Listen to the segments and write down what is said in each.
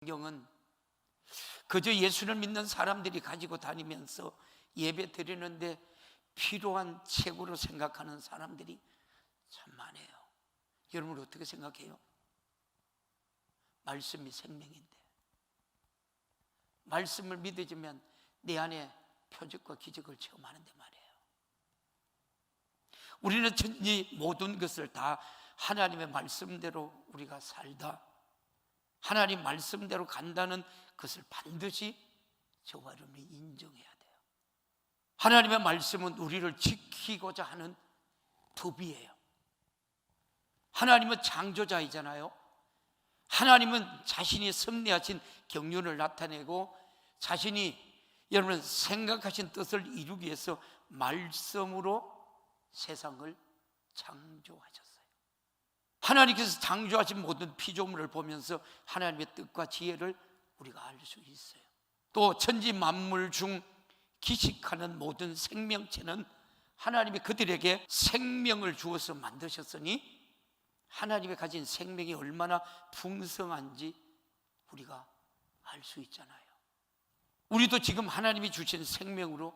성경은 그저 예수를 믿는 사람들이 가지고 다니면서 예배 드리는데 필요한 책으로 생각하는 사람들이 참 많아요. 여러분 어떻게 생각해요? 말씀이 생명인데, 말씀을 믿어주면 내 안에 표적과 기적을 체험하는데 말이에요. 우리는 이 모든 것을 다 하나님의 말씀대로 우리가 살다, 하나님 말씀대로 간다는 것을 반드시 저와 여러분이 인정해야 돼요. 하나님의 말씀은 우리를 지키고자 하는 법이에요. 하나님은 창조자이잖아요. 하나님은 자신이 섭리하신 경륜을 나타내고 자신이 여러분 생각하신 뜻을 이루기 위해서 말씀으로 세상을 창조하셨어요. 하나님께서 창조하신 모든 피조물을 보면서 하나님의 뜻과 지혜를 우리가 알 수 있어요. 또 천지 만물 중 기식하는 모든 생명체는 하나님이 그들에게 생명을 주어서 만드셨으니 하나님이 가진 생명이 얼마나 풍성한지 우리가 알 수 있잖아요. 우리도 지금 하나님이 주신 생명으로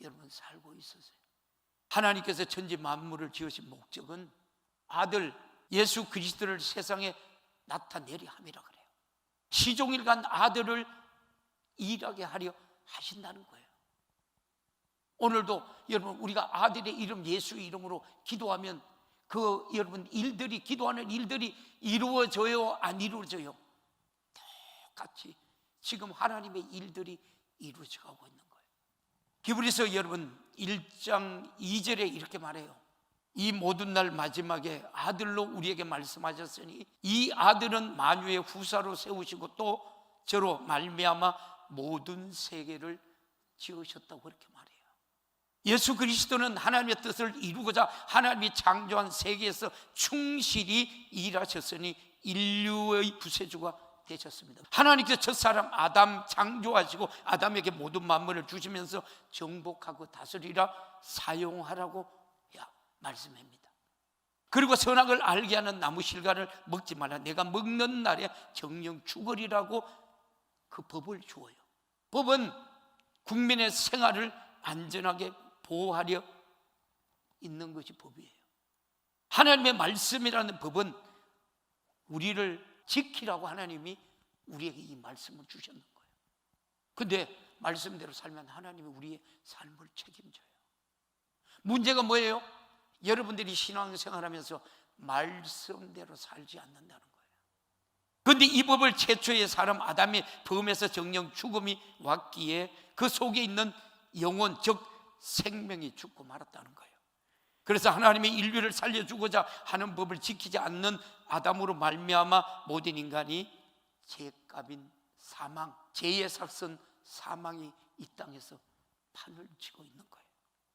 여러분 살고 있으세요. 하나님께서 천지 만물을 지으신 목적은 아들 예수 그리스도를 세상에 나타내려 함이라 그래요. 시종일관 아들을 일하게 하려 하신다는 거예요. 오늘도 여러분 우리가 아들의 이름 예수 이름으로 기도하면 그 여러분 일들이, 기도하는 일들이 이루어져요, 안 이루어져요? 똑같이 지금 하나님의 일들이 이루어져 가고 있는 거예요. 히브리서 여러분 1장 2절에 이렇게 말해요. 이 모든 날 마지막에 아들로 우리에게 말씀하셨으니 이 아들은 만유의 후사로 세우시고 또 저로 말미암아 모든 세계를 지으셨다고 그렇게 말해요. 예수 그리스도는 하나님의 뜻을 이루고자 하나님이 창조한 세계에서 충실히 일하셨으니 인류의 구세주가 되셨습니다. 하나님께서 첫사람 아담 창조하시고 아담에게 모든 만물을 주시면서 정복하고 다스리라 사용하라고 말씀합니다. 그리고 선악을 알게 하는 나무 실과를 먹지 말라. 내가 먹는 날에 정령 죽으리라고 그 법을 주어요. 법은 국민의 생활을 안전하게 보호하려 있는 것이 법이에요. 하나님의 말씀이라는 법은 우리를 지키라고 하나님이 우리에게 이 말씀을 주셨는 거예요. 근데 말씀대로 살면 하나님이 우리의 삶을 책임져요. 문제가 뭐예요? 여러분들이 신앙생활하면서 말씀대로 살지 않는다는 거예요. 그런데 이 법을 최초의 사람 아담의 범에서 정령 죽음이 왔기에 그 속에 있는 영혼 즉 생명이 죽고 말았다는 거예요. 그래서 하나님의 인류를 살려주고자 하는 법을 지키지 않는 아담으로 말미암아 모든 인간이 죄값인 사망, 죄의 삭선 사망이 이 땅에서 판을 치고 있는 거예요.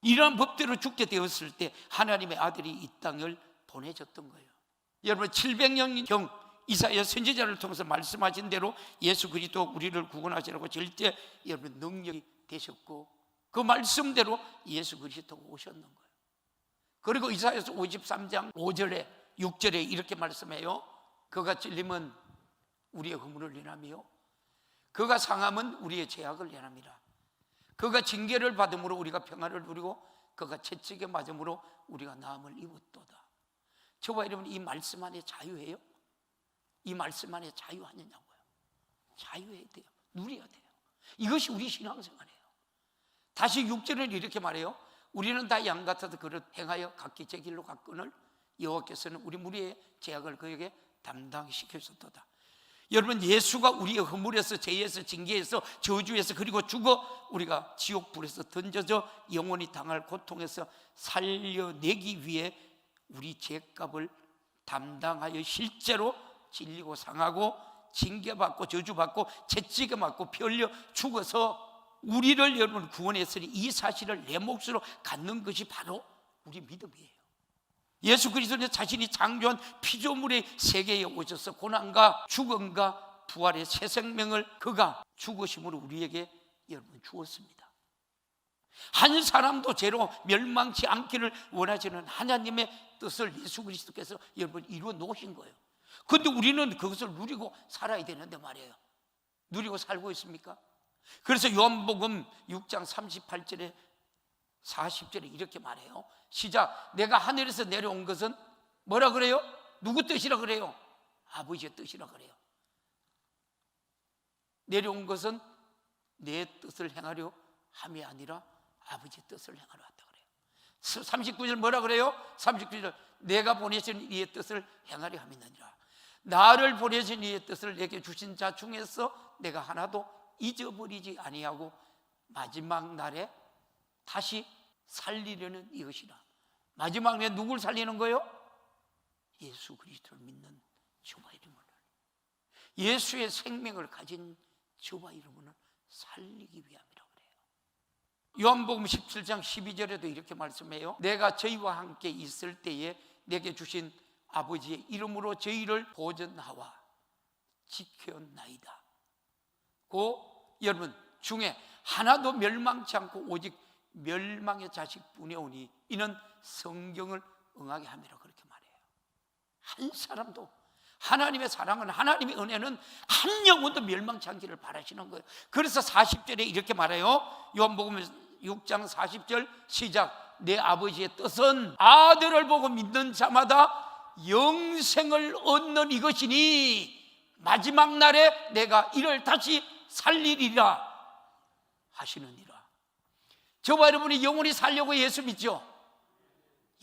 이러한 법대로 죽게 되었을 때 하나님의 아들이 이 땅을 보내줬던 거예요. 여러분 700년경 이사야 선지자를 통해서 말씀하신 대로 예수 그리스도 우리를 구원하시라고 절대 여러분 능력이 되셨고 그 말씀대로 예수 그리스도가 오셨는 거예요. 그리고 이사야서 53장 5절에 6절에 이렇게 말씀해요. 그가 찔림은 우리의 허물을 인하며 그가 상함은 우리의 죄악을 인함이라. 그가 징계를 받음으로 우리가 평안을 누리고 그가 채찍에 맞음으로 우리가 나음을 입었도다. 저와 여러분 이 말씀 안에 자유해요? 이 말씀 안에 자유하느냐고요? 자유해야 돼요. 누려야 돼요. 이것이 우리 신앙생활이에요. 다시 6절은 이렇게 말해요. 우리는 다 양 같아서 그릇 행하여 각기 제 길로 갔거늘 여호와께서는 우리 무리의 죄악을 그에게 담당시켰었도다. 여러분 예수가 우리의 허물에서 죄에서 징계에서 저주에서 그리고 죽어 우리가 지옥불에서 던져져 영원히 당할 고통에서 살려내기 위해 우리 죄값을 담당하여 실제로 질리고 상하고 징계받고 저주받고 채찍에 맞고 피 흘려 죽어서 우리를 여러분 구원했으니 이 사실을 내 몫으로 갖는 것이 바로 우리 믿음이에요. 예수 그리스도는 자신이 창조한 피조물의 세계에 오셔서 고난과 죽음과 부활의 새 생명을 그가 죽으심으로 우리에게 여러분 주었습니다. 한 사람도 죄로 멸망치 않기를 원하시는 하나님의 뜻을 예수 그리스도께서 여러분 이루어 놓으신 거예요. 그런데 우리는 그것을 누리고 살아야 되는데 말이에요. 누리고 살고 있습니까? 그래서 요한복음 6장 38절에 40절에 이렇게 말해요. 시작. 내가 하늘에서 내려온 것은 뭐라 그래요? 누구 뜻이라 그래요? 아버지의 뜻이라 그래요. 내려온 것은 내 뜻을 행하려 함이 아니라 아버지의 뜻을 행하려 왔다 그래요. 39절 뭐라 그래요? 39절 내가 보내신 이의 뜻을 행하려 함이 아니라 나를 보내신 이의 뜻을 내게 주신 자 중에서 내가 하나도 잊어버리지 아니하고 마지막 날에 다시 살리려는 이것이라. 마지막 날에 누굴 살리는 거예요? 예수 그리스도를 믿는 주와 이름으로, 예수의 생명을 가진 주와 이름으로 살리기 위함이라고 그래요. 요한복음 17장 12절에도 이렇게 말씀해요. 내가 저희와 함께 있을 때에 내게 주신 아버지의 이름으로 저희를 보존하와 지켰나이다. 여러분 중에 하나도 멸망치 않고 오직 멸망의 자식뿐이오니 이는 성경을 응하게 함이라 그렇게 말해요. 한 사람도, 하나님의 사랑은, 하나님의 은혜는 한 영혼도 멸망치 않기를 바라시는 거예요. 그래서 40절에 이렇게 말해요. 요한복음 6장 40절 시작. 내 아버지의 뜻은 아들을 보고 믿는 자마다 영생을 얻는 이것이니 마지막 날에 내가 이를 다시 살리리라 하시느니라. 저와 여러분이 영원히 살려고 예수 믿죠?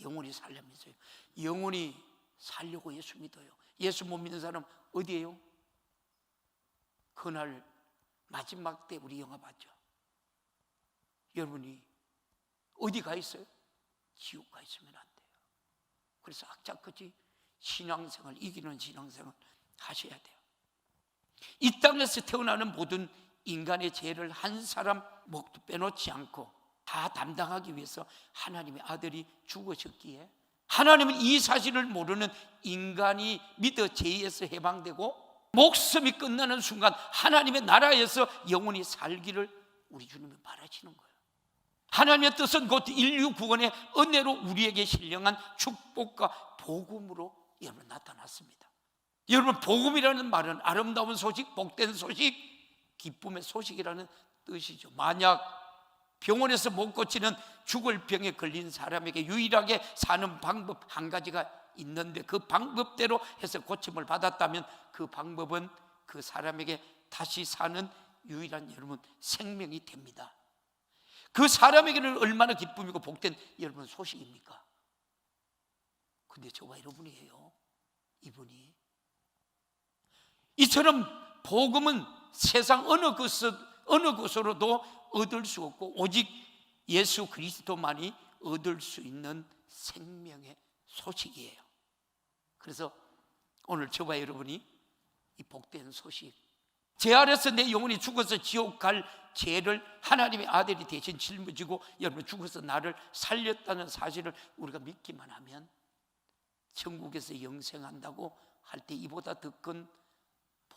영원히 살려면서요. 영원히 살려고 예수 믿어요. 예수 못 믿는 사람 어디에요? 그날 마지막 때 우리 영화 봤죠? 여러분이 어디 가 있어요? 지옥 가 있으면 안 돼요. 그래서 악착같이 신앙생활, 이기는 신앙생활 하셔야 돼요. 이 땅에서 태어나는 모든 인간의 죄를 한 사람 목도 빼놓지 않고 다 담당하기 위해서 하나님의 아들이 죽으셨기에 하나님은 이 사실을 모르는 인간이 믿어 죄에서 해방되고 목숨이 끝나는 순간 하나님의 나라에서 영원히 살기를 우리 주님이 바라시는 거예요. 하나님의 뜻은 곧 인류 구원의 은혜로 우리에게 신령한 축복과 복음으로 여러분 나타났습니다. 여러분 복음이라는 말은 아름다운 소식, 복된 소식, 기쁨의 소식이라는 뜻이죠. 만약 병원에서 못 고치는 죽을 병에 걸린 사람에게 유일하게 사는 방법 한 가지가 있는데 그 방법대로 해서 고침을 받았다면 그 방법은 그 사람에게 다시 사는 유일한 여러분 생명이 됩니다. 그 사람에게는 얼마나 기쁨이고 복된 여러분 소식입니까? 근데 저와 여러분이에요. 이분이 이처럼 복음은 세상 어느 곳으로도 얻을 수 없고 오직 예수 그리스도만이 얻을 수 있는 생명의 소식이에요. 그래서 오늘 저와 여러분이 이 복된 소식, 죄 아래서 내 영혼이 죽어서 지옥 갈 죄를 하나님의 아들이 대신 짊어지고 여러분 죽어서 나를 살렸다는 사실을 우리가 믿기만 하면 천국에서 영생한다고 할 때 이보다 더 큰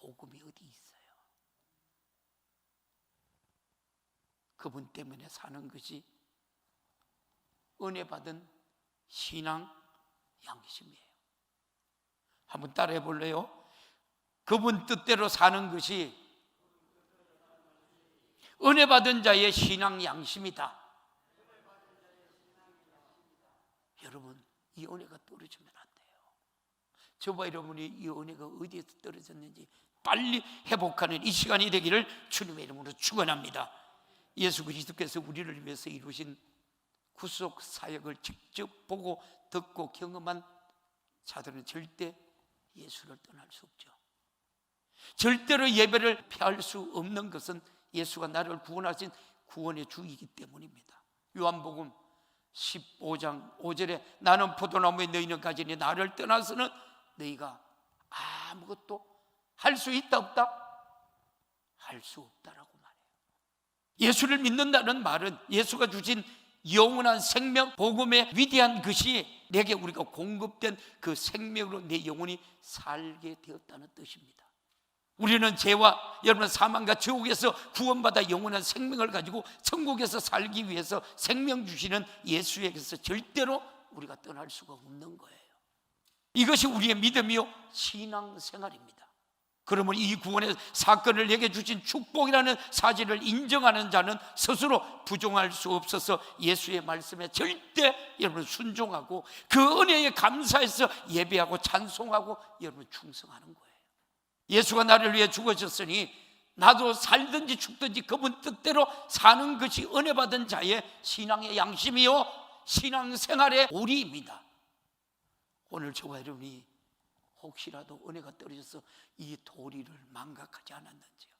복음이 어디 있어요? 그분 때문에 사는 것이 은혜 받은 신앙 양심이에요. 한번 따라해 볼래요? 그분 뜻대로 사는 것이 은혜 받은 자의 신앙 양심이다. 여러분 이 은혜가 떨어지면 안 돼요. 저와 여러분이 이 은혜가 어디에서 떨어졌는지 빨리 회복하는 이 시간이 되기를 주님의 이름으로 축원합니다. 예수 그리스도께서 우리를 위해서 이루신 구속 사역을 직접 보고 듣고 경험한 자들은 절대 예수를 떠날 수 없죠. 절대로 예배를 피할 수 없는 것은 예수가 나를 구원하신 구원의 주이기 때문입니다. 요한복음 15장 5절에 나는 포도나무에 너희는 가지니 나를 떠나서는 너희가 아무것도 할 수 있다 없다? 할 수 없다라고 말해요. 예수를 믿는다는 말은 예수가 주신 영원한 생명, 복음의 위대한 것이 내게 우리가 공급된 그 생명으로 내 영혼이 살게 되었다는 뜻입니다. 우리는 죄와 여러분 사망과 지옥에서 구원받아 영원한 생명을 가지고 천국에서 살기 위해서 생명 주시는 예수에게서 절대로 우리가 떠날 수가 없는 거예요. 이것이 우리의 믿음이요 신앙생활입니다. 그러면 이 구원의 사건을 내게 주신 축복이라는 사실을 인정하는 자는 스스로 부정할 수 없어서 예수의 말씀에 절대 여러분 순종하고 그 은혜에 감사해서 예배하고 찬송하고 여러분 충성하는 거예요. 예수가 나를 위해 죽으셨으니 나도 살든지 죽든지 그분 뜻대로 사는 것이 은혜 받은 자의 신앙의 양심이요 신앙생활의 도리입니다. 오늘 저와 여러분이 혹시라도 은혜가 떨어져서 이 도리를 망각하지 않았는지요.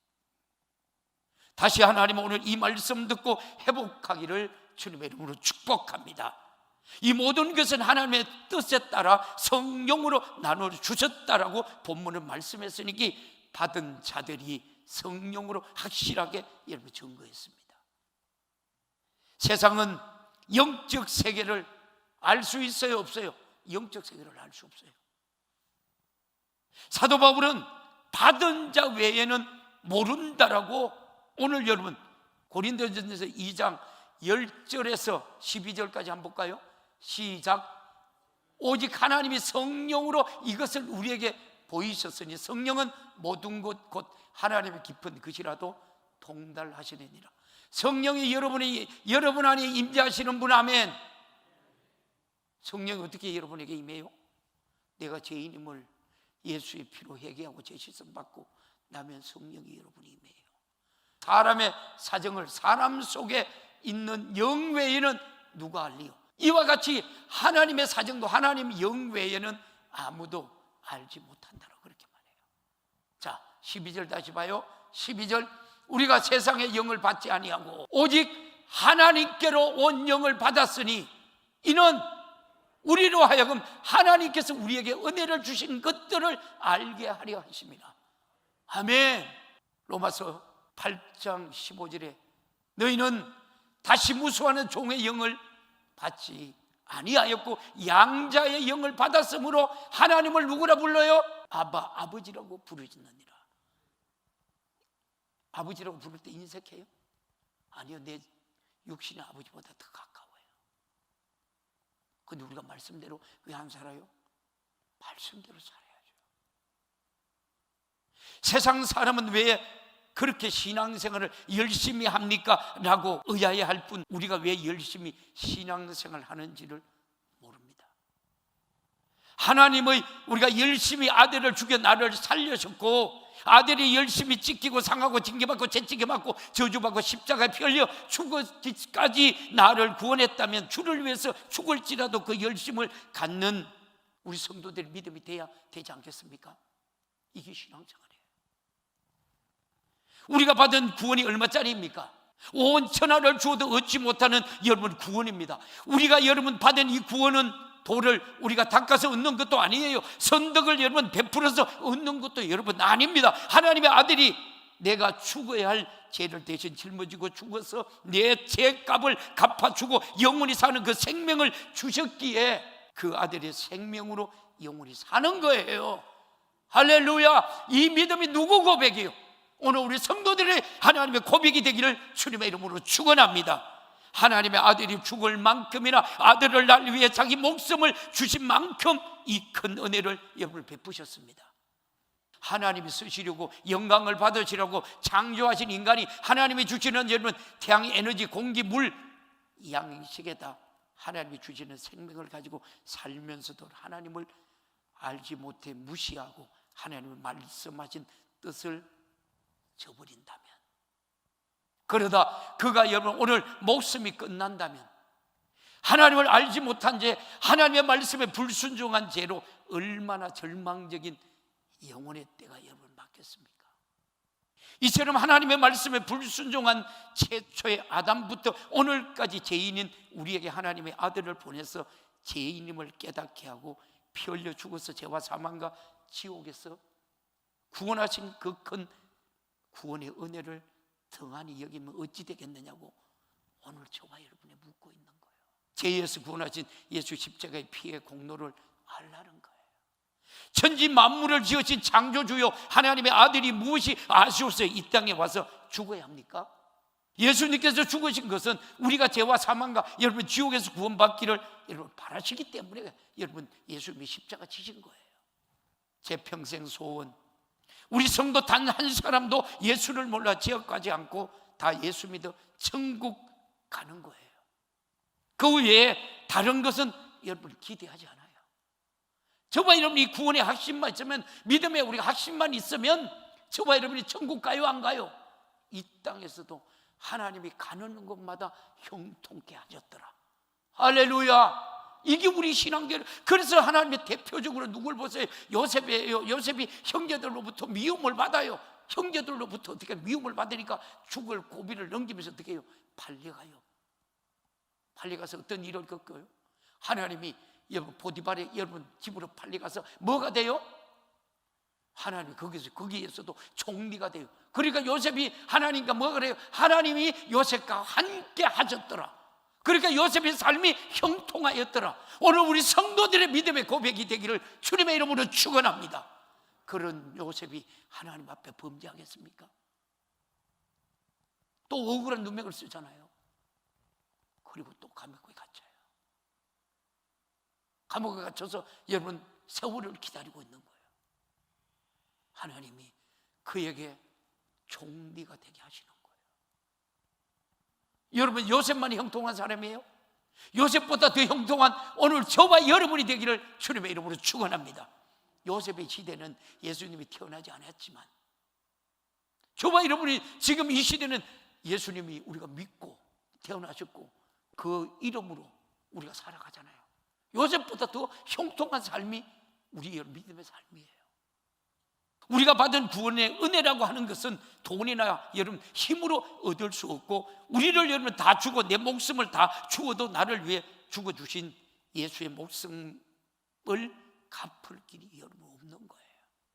다시 하나님 오늘 이 말씀 듣고 회복하기를 주님의 이름으로 축복합니다. 이 모든 것은 하나님의 뜻에 따라 성령으로 나눠 주셨다라고 본문은 말씀했으니 받은 자들이 성령으로 확실하게 여러분 증거했습니다. 세상은 영적 세계를 알 수 있어요, 없어요? 영적 세계를 알 수 없어요. 사도 바울은 받은 자 외에는 모른다라고 오늘 여러분 고린도전서 2장 10절에서 12절까지 한번 볼까요? 시작. 오직 하나님이 성령으로 이것을 우리에게 보이셨으니 성령은 모든 것 곧 하나님의 깊은 것이라도 통달하시느니라. 성령이 여러분 안에 임재하시는 분, 아멘. 성령이 어떻게 여러분에게 임해요? 내가 죄인임을 예수의 피로 회개하고 죄 씻음 받고 나면 성령이 여러분이 임해요. 사람의 사정을 사람 속에 있는 영 외에는 누가 알리요? 이와 같이 하나님의 사정도 하나님 영 외에는 아무도 알지 못한다고 그렇게 말해요. 자, 12절 다시 봐요. 12절. 우리가 세상의 영을 받지 아니하고 오직 하나님께로 온 영을 받았으니 이는 우리로 하여금 하나님께서 우리에게 은혜를 주신 것들을 알게 하려 하십니다. 아멘. 로마서 8장 15절에 너희는 다시 무수하는 종의 영을 받지 아니하였고 양자의 영을 받았으므로 하나님을 누구라 불러요? 아바, 아버지라고 부르짖느니라. 아버지라고 부를 때 인색해요? 아니요, 내 육신의 아버지보다 더 가까워요. 근데 우리가 말씀대로 왜 안 살아요? 말씀대로 살아야죠. 세상 사람은 왜 그렇게 신앙생활을 열심히 합니까? 라고 의아해할 뿐 우리가 왜 열심히 신앙생활을 하는지를 모릅니다. 하나님의 우리가 열심히 아들을 죽여 나를 살려셨고 아들이 열심히 찢기고 상하고 징계받고 채찍에맞고 저주받고 십자가에 피 흘려 죽기까지 나를 구원했다면 주를 위해서 죽을지라도 그 열심을 갖는 우리 성도들의 믿음이 돼야 되지 않겠습니까? 이게 신앙생활이에요. 우리가 받은 구원이 얼마짜리입니까? 온 천하를 주어도 얻지 못하는 여러분 구원입니다. 우리가 여러분 받은 이 구원은 돌을 우리가 닦아서 얻는 것도 아니에요. 선덕을 여러분 베풀어서 얻는 것도 여러분 아닙니다. 하나님의 아들이 내가 죽어야 할 죄를 대신 짊어지고 죽어서 내 죄값을 갚아주고 영원히 사는 그 생명을 주셨기에 그 아들의 생명으로 영원히 사는 거예요. 할렐루야. 이 믿음이 누구 고백이에요? 오늘 우리 성도들의 하나님의 고백이 되기를 주님의 이름으로 축원합니다. 하나님의 아들이 죽을 만큼이나 아들을 날 위해 자기 목숨을 주신 만큼 이 큰 은혜를 여러분을 베푸셨습니다. 하나님이 쓰시려고 영광을 받으시려고 창조하신 인간이 하나님이 주시는 여러분 태양의 에너지, 공기, 물, 양식에다 하나님이 주시는 생명을 가지고 살면서도 하나님을 알지 못해 무시하고 하나님의 말씀하신 뜻을 저버린다면, 그러다 그가 여러분 오늘 목숨이 끝난다면 하나님을 알지 못한 죄, 하나님의 말씀에 불순종한 죄로 얼마나 절망적인 영혼의 때가 여러분 맞겠습니까? 이처럼 하나님의 말씀에 불순종한 최초의 아담부터 오늘까지 죄인인 우리에게 하나님의 아들을 보내서 죄인임을 깨닫게 하고 피 흘려 죽어서 죄와 사망과 지옥에서 구원하신 그 큰 구원의 은혜를 등한히 여기면 어찌 되겠느냐고 오늘 저와 여러분이 묻고 있는 거예요. 죄에서 구원하신 예수 십자가의 피의 공로를 알라는 거예요. 천지 만물을 지으신 창조주요 하나님의 아들이 무엇이 아쉬워서 이 땅에 와서 죽어야 합니까? 예수님께서 죽으신 것은 우리가 죄와 사망과 여러분 지옥에서 구원받기를 여러분 바라시기 때문에 여러분 예수님이 십자가 지신 거예요. 제 평생 소원, 우리 성도 단 한 사람도 예수를 몰라 지옥까지 않고 다 예수 믿어 천국 가는 거예요. 그 외에 다른 것은 여러분 기대하지 않아요. 저와 여러분이 구원의 확신만 있으면, 믿음에 우리가 확신만 있으면 저와 여러분이 천국 가요 안 가요? 이 땅에서도 하나님이 가는 곳마다 형통케 하셨더라. 할렐루야. 이게 우리 신앙계. 그래서 하나님의 대표적으로 누굴 보세요? 요셉이에요. 요셉이 형제들로부터 미움을 받아요. 형제들로부터 어떻게 미움을 받으니까 죽을 고비를 넘기면서 어떻게 해요? 팔려가요. 팔려가서 어떤 일을 겪어요? 하나님이 여러분 보디발의 여러분 집으로 팔려가서 뭐가 돼요? 하나님이 거기에서도 총리가 돼요. 그러니까 요셉이 하나님과 뭐가 그래요? 하나님이 요셉과 함께 하셨더라. 그러니까 요셉의 삶이 형통하였더라. 오늘 우리 성도들의 믿음의 고백이 되기를 주님의 이름으로 축원합니다. 그런 요셉이 하나님 앞에 범죄하겠습니까? 또 억울한 누명을 쓰잖아요. 그리고 또 감옥에 갇혀요. 감옥에 갇혀서 여러분 세월을 기다리고 있는 거예요. 하나님이 그에게 총리가 되게 하시는 거예요. 여러분 요셉만이 형통한 사람이에요? 요셉보다 더 형통한 오늘 저와 여러분이 되기를 주님의 이름으로 축원합니다. 요셉의 시대는 예수님이 태어나지 않았지만 저와 여러분이 지금 이 시대는 예수님이 우리가 믿고 태어나셨고 그 이름으로 우리가 살아가잖아요. 요셉보다 더 형통한 삶이 우리의 믿음의 삶이에요. 우리가 받은 구원의 은혜라고 하는 것은 돈이나 여러분 힘으로 얻을 수 없고, 우리를 여러분 다 주고 내 목숨을 다 주어도 나를 위해 죽어주신 예수의 목숨을 갚을 길이 여러분 없는 거예요.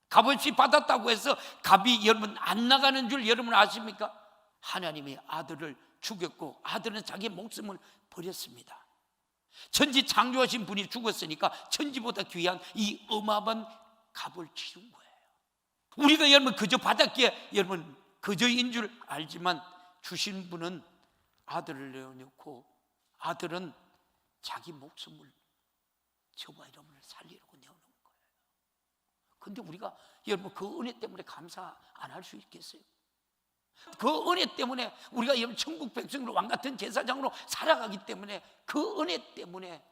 값없이 받았다고 해서 값이 여러분 안 나가는 줄 여러분 아십니까? 하나님의 아들을 죽였고 아들은 자기 목숨을 버렸습니다. 천지 창조하신 분이 죽었으니까 천지보다 귀한 이 어마어마한 값을 치른 거예요. 우리가 여러분 그저 받았기에 여러분 그저인 줄 알지만 주신 분은 아들을 내어놓고 아들은 자기 목숨을 저와 여러분을 살리려고 내어놓은 거예요. 그런데 우리가 여러분 그 은혜 때문에 감사 안 할 수 있겠어요? 그 은혜 때문에 우리가 여러분 천국 백성으로 왕같은 제사장으로 살아가기 때문에 그 은혜 때문에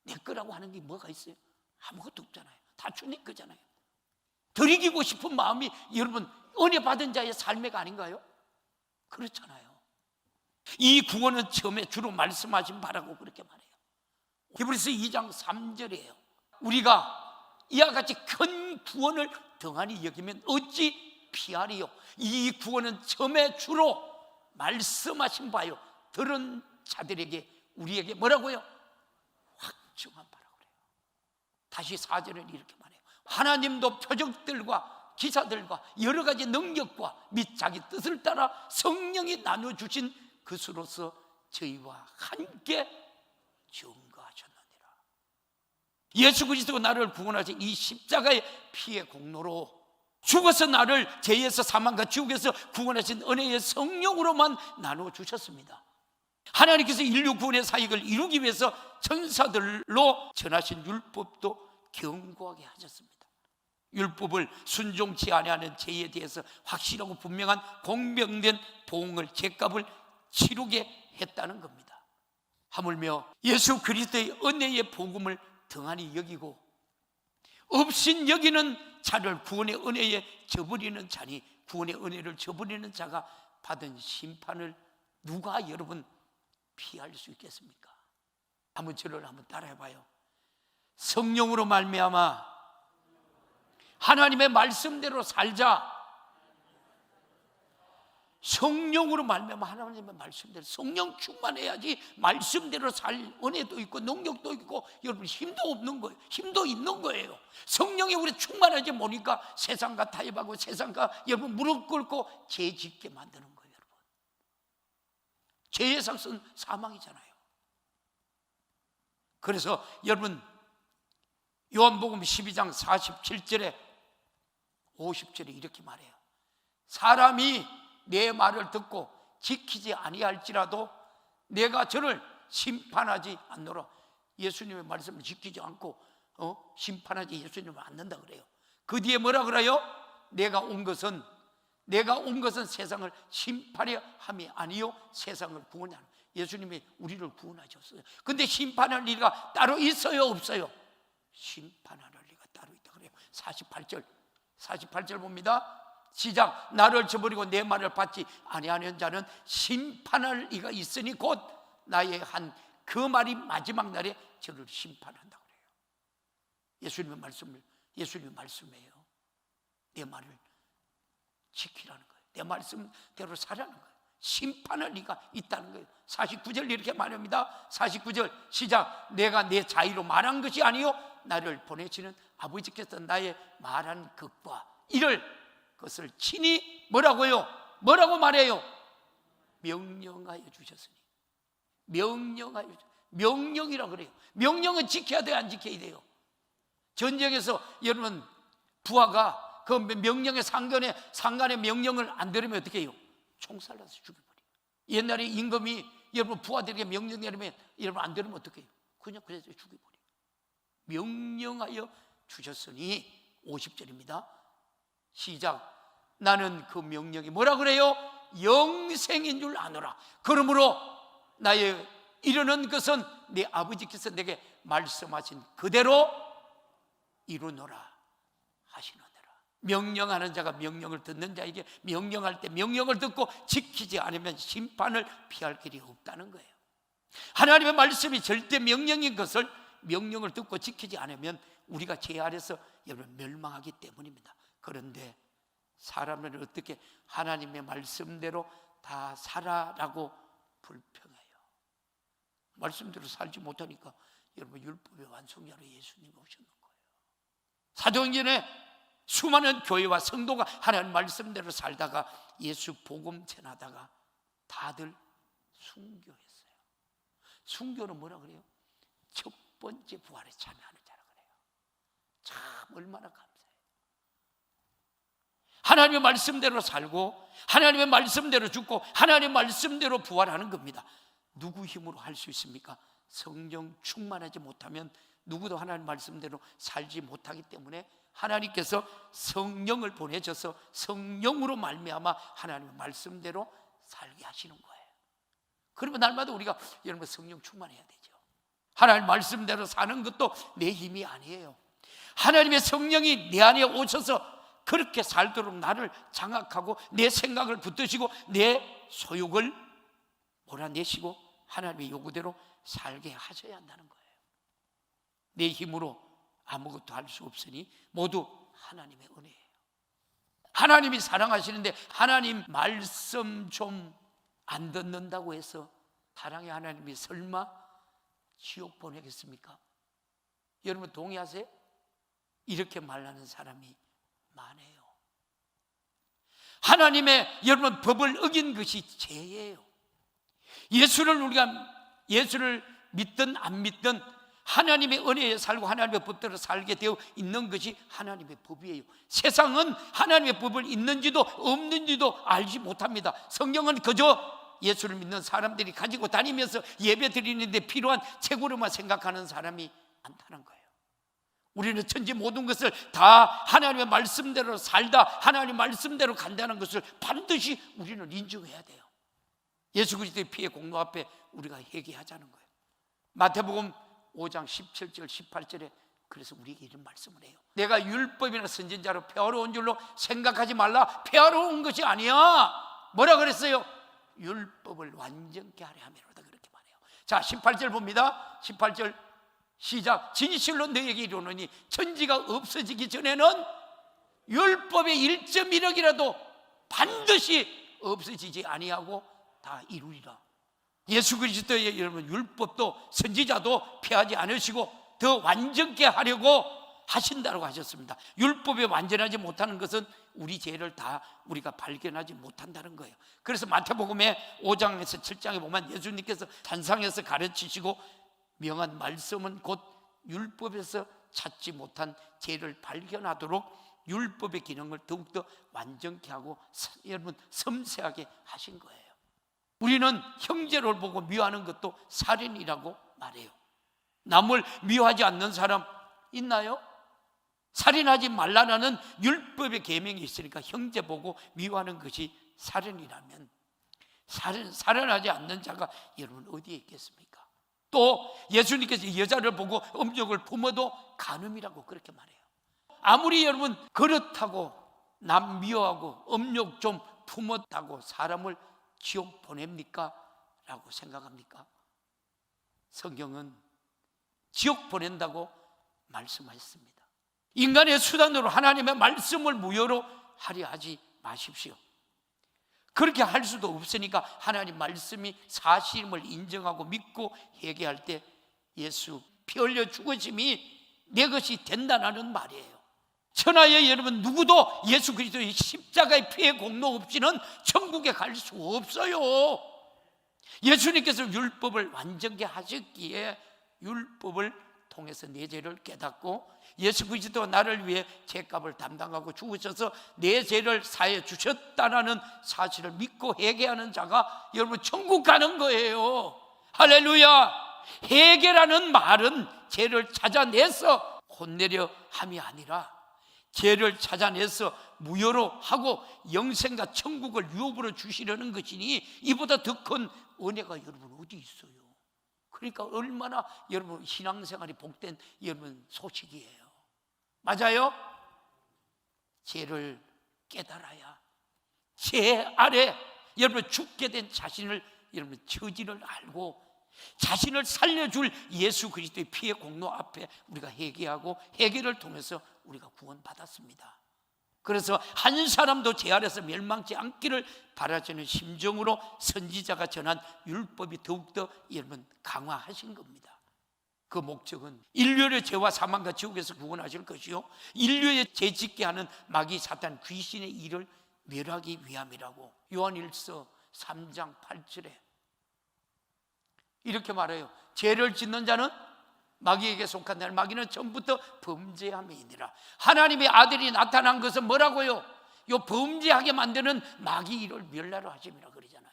내 거라고 하는 게 뭐가 있어요? 아무것도 없잖아요. 다 주님 거잖아요. 드리기고 싶은 마음이 여러분 은혜 받은 자의 삶애가 아닌가요? 그렇잖아요. 이 구원은 처음에 주로 말씀하신 바라고 그렇게 말해요. 히브리서 2장 3절이에요. 우리가 이와 같이 큰 구원을 등한히 여기면 어찌 피하리요? 이 구원은 처음에 주로 말씀하신 바요. 들은 자들에게 우리에게 뭐라고요? 확증한 바라고 그래요. 다시 4절은 이렇게 말해요. 하나님도 표적들과 기사들과 여러 가지 능력과 및 자기 뜻을 따라 성령이 나눠주신 것으로서 저희와 함께 증거하셨느니라. 예수 그리스도가 나를 구원하신 이 십자가의 피의 공로로 죽어서 나를 죄에서 사망과 지옥에서 구원하신 은혜의 성령으로만 나눠주셨습니다. 하나님께서 인류 구원의 사역을 이루기 위해서 천사들로 전하신 율법도 경고하게 하셨습니다. 율법을 순종치 아니하는 죄에 대해서 확실하고 분명한 공명된 보응을 죄값을 치르게 했다는 겁니다. 하물며 예수 그리스도의 은혜의 복음을 등한히 여기고 없인 여기는 자를 구원의 은혜에 저버리는 자니 구원의 은혜를 저버리는 자가 받은 심판을 누가 여러분 피할 수 있겠습니까? 한번 저를 한번 따라해봐요. 성령으로 말미암아 하나님의 말씀대로 살자. 성령으로 말미암아 하나님의 말씀대로 성령 충만해야지 말씀대로 살 은혜도 있고 능력도 있고 여러분 힘도 없는 거예요. 힘도 있는 거예요. 성령이 우리 충만하지 못하니까 세상과 타협하고 세상과 여러분 무릎 꿇고 죄 짓게 만드는 거예요. 여러분 죄의 상승은 사망이잖아요. 그래서 여러분 요한복음 12장 47절에 50절에 이렇게 말해요. 사람이 내 말을 듣고 지키지 아니할지라도 내가 저를 심판하지 않노라. 예수님의 말씀을 지키지 않고 심판하지 예수님을 않는다 그래요. 그 뒤에 뭐라 그래요? 내가 온 것은 세상을 심판하려 함이 아니요 세상을 구원하는, 예수님이 우리를 구원하셨어요. 근데 심판할 리가 따로 있어요, 없어요? 심판할 리가 따로 있다 그래요. 48절 봅니다. 시작. 나를 저버리고 내 말을 받지 아니하는 자는 심판할 리가 있으니 곧 나의 한 그 말이 마지막 날에 저를 심판한다 그래요. 예수님의 말씀이에요. 내 말을 지키라는 거예요. 내 말씀대로 살라는 거예요. 심판할 리가 있다는 거예요. 49절 이렇게 말합니다. 49절 시작. 내가 내 자의로 말한 것이 아니요 나를 보내시는 아버지께서 나의 말한 것과 이를 것을 친히 뭐라고요? 뭐라고 말해요? 명령하여 주셨으니. 명령이라고 그래요. 명령은 지켜야 돼요, 안 지켜야 돼요? 전쟁에서 여러분 부하가 그 명령의 상관의 명령을 안 들으면 어떻게 해요? 총살라서 죽여버려요. 옛날에 임금이 여러분 부하들에게 명령 내리면 여러분 안 들으면 어떻게 해요? 그냥 죽여버려요. 명령하여 주셨으니 50절입니다. 시작. 나는 그 명령이 뭐라 그래요? 영생인 줄 아노라. 그러므로 나의 이르는 것은 내 아버지께서 내게 말씀하신 그대로 이루노라 하시노라. 명령하는 자가 명령을 듣는 자에게 명령할 때 명령을 듣고 지키지 않으면 심판을 피할 길이 없다는 거예요. 하나님의 말씀이 절대 명령인 것을 명령을 듣고 지키지 않으면 우리가 죄 아래서 여러분 멸망하기 때문입니다. 그런데 사람은 어떻게 하나님의 말씀대로 다 살아라고 불평해요. 말씀대로 살지 못하니까 여러분 율법의 완성자로 예수님이 오셨는 거예요. 사도행전에 수많은 교회와 성도가 하나님 말씀대로 살다가 예수 복음 전하다가 다들 순교했어요. 순교는 뭐라 그래요? 첫 번째 부활에 참여하는 자라 그래요. 참 얼마나 감사해요. 하나님의 말씀대로 살고 하나님의 말씀대로 죽고 하나님의 말씀대로 부활하는 겁니다. 누구 힘으로 할 수 있습니까? 성령 충만하지 못하면 누구도 하나님 말씀대로 살지 못하기 때문에 하나님께서 성령을 보내셔서 성령으로 말미암아 하나님의 말씀대로 살게 하시는 거예요. 그러면 날마다 우리가 여러분 성령 충만해야 되죠. 하나님 말씀대로 사는 것도 내 힘이 아니에요. 하나님의 성령이 내 안에 오셔서 그렇게 살도록 나를 장악하고 내 생각을 붙드시고 내 소욕을 몰아내시고 하나님의 요구대로 살게 하셔야 한다는 거예요. 내 힘으로 아무것도 할 수 없으니 모두 하나님의 은혜예요. 하나님이 사랑하시는데 하나님 말씀 좀 안 듣는다고 해서 사랑의 하나님이 설마 지옥 보내겠습니까? 여러분 동의하세요? 이렇게 말하는 사람이 많아요. 하나님의 여러분 법을 어긴 것이 죄예요. 예수를 믿든 안 믿든 하나님의 은혜에 살고 하나님의 법대로 살게 되어 있는 것이 하나님의 법이에요. 세상은 하나님의 법을 있는지도 없는지도 알지 못합니다. 성경은 그저 예수를 믿는 사람들이 가지고 다니면서 예배 드리는데 필요한 책으로만 생각하는 사람이 많다는 거예요. 우리는 천지 모든 것을 다 하나님의 말씀대로 살다 하나님의 말씀대로 간다는 것을 반드시 우리는 인정해야 돼요. 예수 그리스도의 피의 공로 앞에 우리가 회개하자는 거예요. 마태복음 5장 17절 18절에 그래서 우리에게 이런 말씀을 해요. 내가 율법이나 선지자로 폐하러 온 줄로 생각하지 말라. 폐하러 온 것이 아니야. 뭐라 그랬어요? 율법을 완전케 하려 함이로다 그렇게 말해요. 자 18절 봅니다. 18절 시작. 진실로 너에게 이르노니 천지가 없어지기 전에는 율법의 1.1억이라도 반드시 없어지지 아니하고 다 이루리라. 예수 그리스도의 여러분 율법도 선지자도 폐하지 않으시고 더 완전케 하려고 하신다고 하셨습니다. 율법에 완전하지 못하는 것은 우리 죄를 다 우리가 발견하지 못한다는 거예요. 그래서 마태복음의 5장에서 7장에 보면 예수님께서 단상에서 가르치시고 명한 말씀은 곧 율법에서 찾지 못한 죄를 발견하도록 율법의 기능을 더욱더 완전케 하고 여러분 섬세하게 하신 거예요. 우리는 형제를 보고 미워하는 것도 살인이라고 말해요. 남을 미워하지 않는 사람 있나요? 살인하지 말라는 율법의 계명이 있으니까 형제 보고 미워하는 것이 살인이라면 살인하지 않는 자가 여러분 어디에 있겠습니까? 또 예수님께서 여자를 보고 음욕을 품어도 간음이라고 그렇게 말해요. 아무리 여러분 그렇다고 남 미워하고 음욕 좀 품었다고 사람을 지옥 보냅니까? 라고 생각합니까? 성경은 지옥 보낸다고 말씀하셨습니다. 인간의 수단으로 하나님의 말씀을 무효로 하려 하지 마십시오. 그렇게 할 수도 없으니까 하나님 말씀이 사실임을 인정하고 믿고 회개할 때 예수 피 흘려 죽으심이 내 것이 된다는 말이에요. 천하의 여러분 누구도 예수 그리스도의 십자가의 피의 공로 없이는 천국에 갈 수 없어요. 예수님께서 율법을 완전케 하셨기에 율법을 통해서 내 죄를 깨닫고 예수 그리스도가 나를 위해 죄값을 담당하고 죽으셔서 내 죄를 사해 주셨다는 사실을 믿고 회개하는 자가 여러분 천국 가는 거예요. 할렐루야. 회개라는 말은 죄를 찾아내서 혼내려 함이 아니라 죄를 찾아내서 무효로 하고 영생과 천국을 유업으로 주시려는 것이니 이보다 더 큰 은혜가 여러분 어디 있어요? 그러니까 얼마나 여러분 신앙생활이 복된 여러분 소식이에요. 맞아요? 죄를 깨달아야 죄 아래 여러분 죽게 된 자신을 여러분 처지를 알고 자신을 살려줄 예수 그리스도의 피의 공로 앞에 우리가 회개하고 회개를 통해서 우리가 구원받았습니다. 그래서 한 사람도 죄 아래서 멸망치 않기를 바라시는 심정으로 선지자가 전한 율법이 더욱더 여러분 강화하신 겁니다. 그 목적은 인류의 죄와 사망과 지옥에서 구원하실 것이요 인류의 죄 짓게 하는 마귀 사탄 귀신의 일을 멸하기 위함이라고 요한일서 3장 8절에 이렇게 말해요. 죄를 짓는 자는 마귀에게 속한다. 마귀는 처음부터 범죄함이니라. 하나님의 아들이 나타난 것은 뭐라고요? 요 범죄하게 만드는 마귀 일을 멸하려 하심이라 그러잖아요.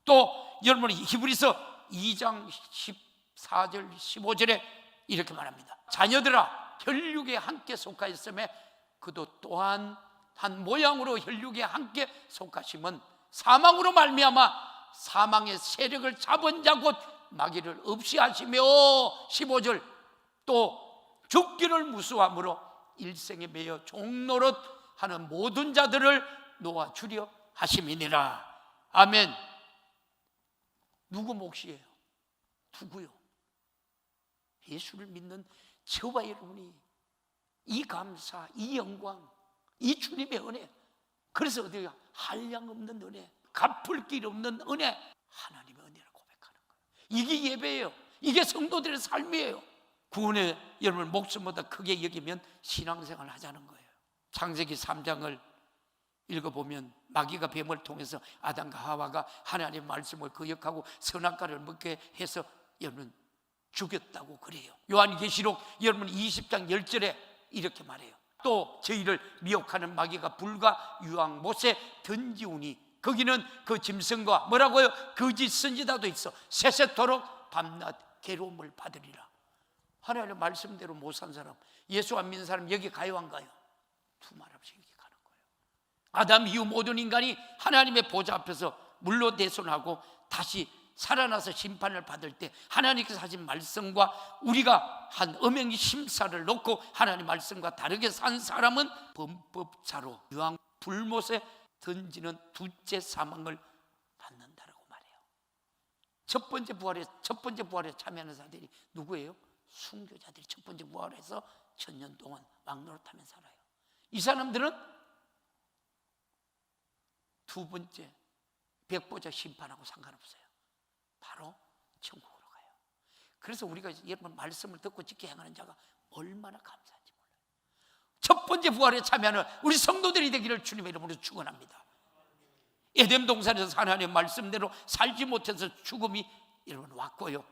또 여러분 히브리서 2장 14절 15절에 이렇게 말합니다. 자녀들아 혈육에 함께 속하였음에 그도 또한 한 모양으로 혈육에 함께 속하심은 사망으로 말미암아 사망의 세력을 잡은 자 곧 마귀를 없이 하시며 15절 또 죽기를 무수함으로 일생에 매여 종노릇 하는 모든 자들을 놓아주려 하심이니라. 아멘. 누구 몫이에요? 누구요? 예수를 믿는 저와 여러분이 이 감사, 이 영광, 이 주님의 은혜, 그래서 어디가 한량없는 은혜, 갚을 길 없는 은혜, 하나님의 은혜를 고백하는 거예요. 이게 예배예요. 이게 성도들의 삶이에요. 구원의 여러분 목숨보다 크게 여기면 신앙생활을 하자는 거예요. 창세기 3장을 읽어보면 마귀가 뱀을 통해서 아담과 하와가 하나님의 말씀을 거역하고 선악과를 먹게 해서 여러분 죽였다고 그래요. 요한계시록 여러분 20장 10절에 이렇게 말해요. 또 저희를 미혹하는 마귀가 불과 유황 못에 던지우니 거기는 그 짐승과 뭐라고요? 거짓 선지자도 있어 세세토록 밤낮 괴로움을 받으리라. 하나님의 말씀대로 못 산 사람, 예수 안 믿는 사람 여기 가요 안 가요? 두 말 없이 여기 가는 거예요. 아담 이후 모든 인간이 하나님의 보좌 앞에서 물로 대손하고 다시 살아나서 심판을 받을 때 하나님께서 하신 말씀과 우리가 한 엄연히 심사를 놓고 하나님 말씀과 다르게 산 사람은 범법자로 유황 불못에 던지는 둘째 사망을 받는다라고 말해요. 첫 번째 부활에 참여하는 자들이 누구예요? 순교자들이 첫 번째 부활해서 1000년 동안 왕노릇하며 살아요. 이 사람들은 두 번째 백보자 심판하고 상관없어요. 바로 천국으로 가요. 그래서 우리가 여러분 말씀을 듣고 지켜 행하는 자가 얼마나 감사한지 몰라요. 첫 번째 부활에 참여하는 우리 성도들이 되기를 주님의 이름으로 축원합니다. 에덴 동산에서 하나님의 말씀대로 살지 못해서 죽음이 여러분 왔고요.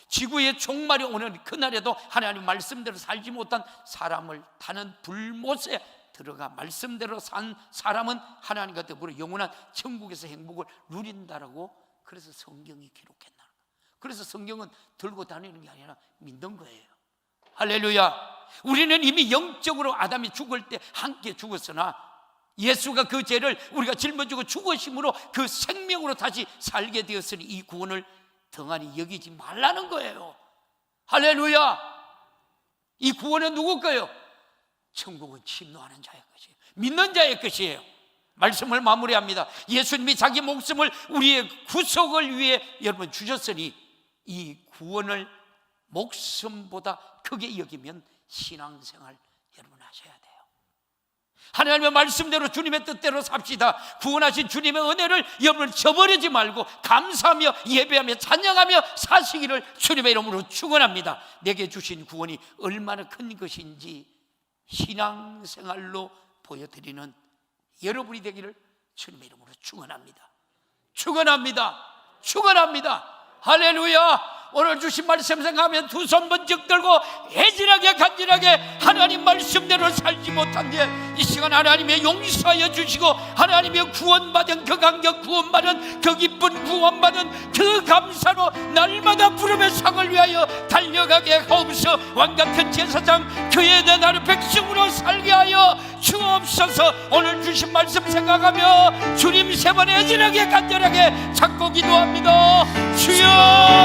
지구의 종말이 오는 그날에도 하나님 말씀대로 살지 못한 사람을 타는 불못에 들어가 말씀대로 산 사람은 하나님과 더불어 영원한 천국에서 행복을 누린다라고 그래서 성경이 기록했나. 그래서 성경은 들고 다니는 게 아니라 믿는 거예요. 할렐루야. 우리는 이미 영적으로 아담이 죽을 때 함께 죽었으나 예수가 그 죄를 우리가 짊어지고 죽으심으로 그 생명으로 다시 살게 되었으니 이 구원을 등한히 여기지 말라는 거예요. 할렐루야. 이 구원은 누구 거예요? 천국은 침노하는 자의 것이에요. 믿는 자의 것이에요. 말씀을 마무리합니다. 예수님이 자기 목숨을 우리의 구속을 위해 여러분 주셨으니 이 구원을 목숨보다 크게 여기면 신앙생활 여러분 하셔야 돼요. 하나님의 말씀대로 주님의 뜻대로 삽시다. 구원하신 주님의 은혜를 여러분 저버리지 말고 감사하며 예배하며 찬양하며 사시기를 주님의 이름으로 축원합니다. 내게 주신 구원이 얼마나 큰 것인지 신앙생활로 보여드리는 여러분이 되기를 주님의 이름으로 축원합니다. 축원합니다. 축원합니다. 할렐루야. 오늘 주신 말씀 생각하면 두 손 번쩍 들고 애진하게 간절하게 하나님 말씀대로 살지 못한 데 이 시간 하나님의 용서하여 주시고 하나님의 구원받은 그 감격, 구원받은 그 기쁜, 구원받은 그 감사로 날마다 부름의 상을 위하여 달려가게 하옵소서. 왕같은 제사장 교회에 나를 백성으로 살게 하여 주옵소서. 오늘 주신 말씀 생각하며 주님 세 번 애진하게 간절하게 찾고 기도합니다. 주여